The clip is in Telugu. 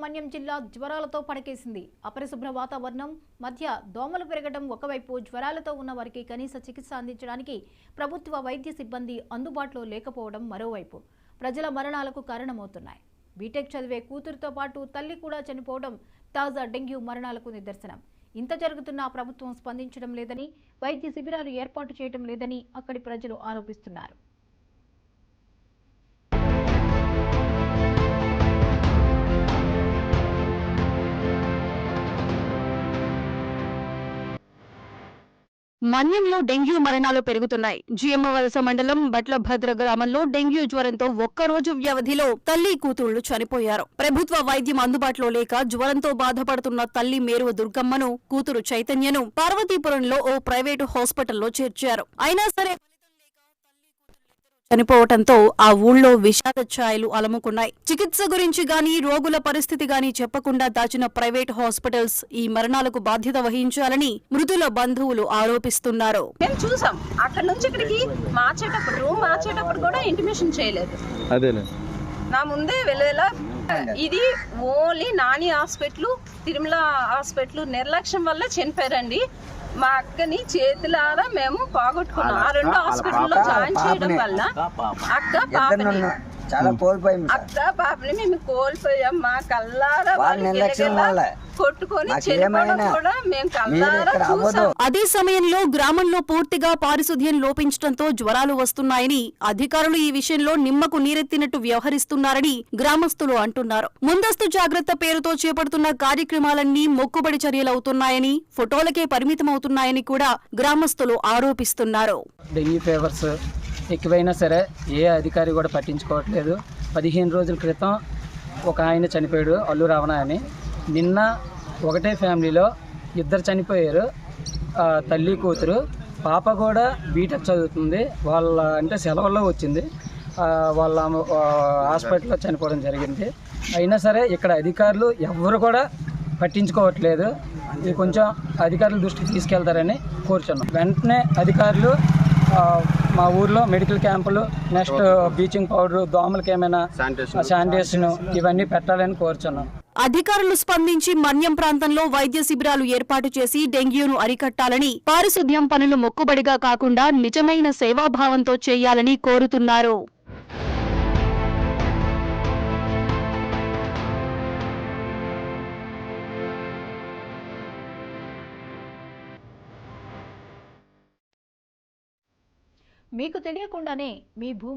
మన్యం జిల్లా జ్వరాలతో పడకేసింది. అపరిశుభ్ర వాతావరణం మధ్య దోమలు పెరగడం ఒకవైపు, జ్వరాలతో ఉన్న వారికి కనీస చికిత్స అందించడానికి ప్రభుత్వ వైద్య సిబ్బంది అందుబాటులో లేకపోవడం మరోవైపు ప్రజల మరణాలకు కారణమవుతున్నాయి. బీటెక్ చదివే కూతురుతో పాటు తల్లి కూడా చనిపోవడం తాజా డెంగ్యూ మరణాలకు నిదర్శనం. ఇంత జరుగుతున్నా ప్రభుత్వం స్పందించడం లేదని, వైద్య శిబిరాలు ఏర్పాటు చేయడం లేదని అక్కడి ప్రజలు ఆరోపిస్తున్నారు. మన్యంలో డెంగ్యూ మరణాలు పెరుగుతున్నాయి. జిఎమ్మవలస మండలం బట్లభద్ర గ్రామంలో డెంగ్యూ జ్వరంతో ఒక్కరోజు వ్యవధిలో తల్లి కూతుళ్లు చనిపోయారు. ప్రభుత్వ వైద్యం అందుబాటులో లేక జ్వరంతో బాధపడుతున్న తల్లి మేరువ దుర్గమ్మను, కూతురు చైతన్యను పార్వతీపురంలో ఓ ప్రైవేటు హాస్పిటల్లో చేర్చారు. అయినా సరే చనిపోవటంతో ఆ ఊళ్ళో విషాద ఛాయలు అలముకున్నాయి. చికిత్స గురించి గాని, రోగుల పరిస్థితి గాని చెప్పకుండా దాచిన ప్రైవేట్ హాస్పిటల్స్ ఈ మరణాలకు బాధ్యత వహించాలని మృతుల బంధువులు ఆరోపిస్తున్నారు. మేము చూసాం, అక్కడ నుంచి ఇక్కడికి రూమ్ మార్చేటప్పుడు కూడా ఇంటిమేషన్ చేయలేదు. నా ముందే వెళ్ళేలా ఇది only Nani hospital, Tirumala hospital నిర్లక్ష్యం వల్ల చనిపోయారండి. మా అక్కని చేతులారా మేము పోగొట్టుకున్నాం. ఆ రెండు హాస్పిటల్లో జాయిన్ చేయడం వల్ల అక్క పాపని మేము కోల్పోయాం. మా కల్లారా కొట్టుకొని కూడా మేము కల్లారా చూసాం. అదే సమయంలో గ్రామంలో పూర్తిగా పారిశుధ్యం లోపించడంతో జ్వరాలు వస్తున్నాయని, అధికారులు ఈ విషయంలో నిమ్మకు నీరెత్తినట్టు వ్యవహరిస్తున్నారని గ్రామస్తులు అంటున్నారు. ముందస్తు జాగ్రత్త పేరుతో చేపడుతున్న కార్యక్రమాలన్నీ మొక్కుబడి చర్యలవుతున్నాయని, ఫోటోలకే పరిమితమవుతున్నాయని కూడా గ్రామస్తులు ఆరోపిస్తున్నారు. డెంగ్యూ ఫీవర్స్ ఎక్కువైనా సరే ఏ అధికారి కూడా పట్టించుకోవట్లేదు. 15 రోజుల క్రితం ఒక ఆయన చనిపోయాడు, అల్లు రావణ అని. నిన్న ఒకటే ఫ్యామిలీలో ఇద్దరు చనిపోయారు, తల్లి కూతురు. పాప కూడా బీటెక్ చదువుతుంది. వాళ్ళ అంటే సెలవుల్లో వచ్చింది, వాళ్ళ హాస్పిటల్లో చనిపోవడం జరిగింది. అయినా సరే ఇక్కడ అధికారులు ఎవరు కూడా పట్టించుకోవట్లేదు. ఇది కొంచెం అధికారుల దృష్టికి తీసుకెళ్తారని కోరుచున్నాం. వెంటనే అధికారులు మా ఊర్లో మెడికల్ క్యాంపులు, నెక్స్ట్ బ్లీచింగ్ పౌడర్, దోమలకి ఏమైనా శానిటేషన్ ఇవన్నీ పెట్టాలని కోరుచున్నాం. అధికారులు స్పందించి మన్యం ప్రాంతంలో వైద్య శిబిరాలు ఏర్పాటు చేసి డెంగ్యూను అరికట్టాలని, పారిశుధ్యం పనులు మొక్కుబడిగా కాకుండా నిజమైన సేవాభావంతో చేయాలని కోరుతున్నారు. మీకు తెలియకుండానే మీ భూమి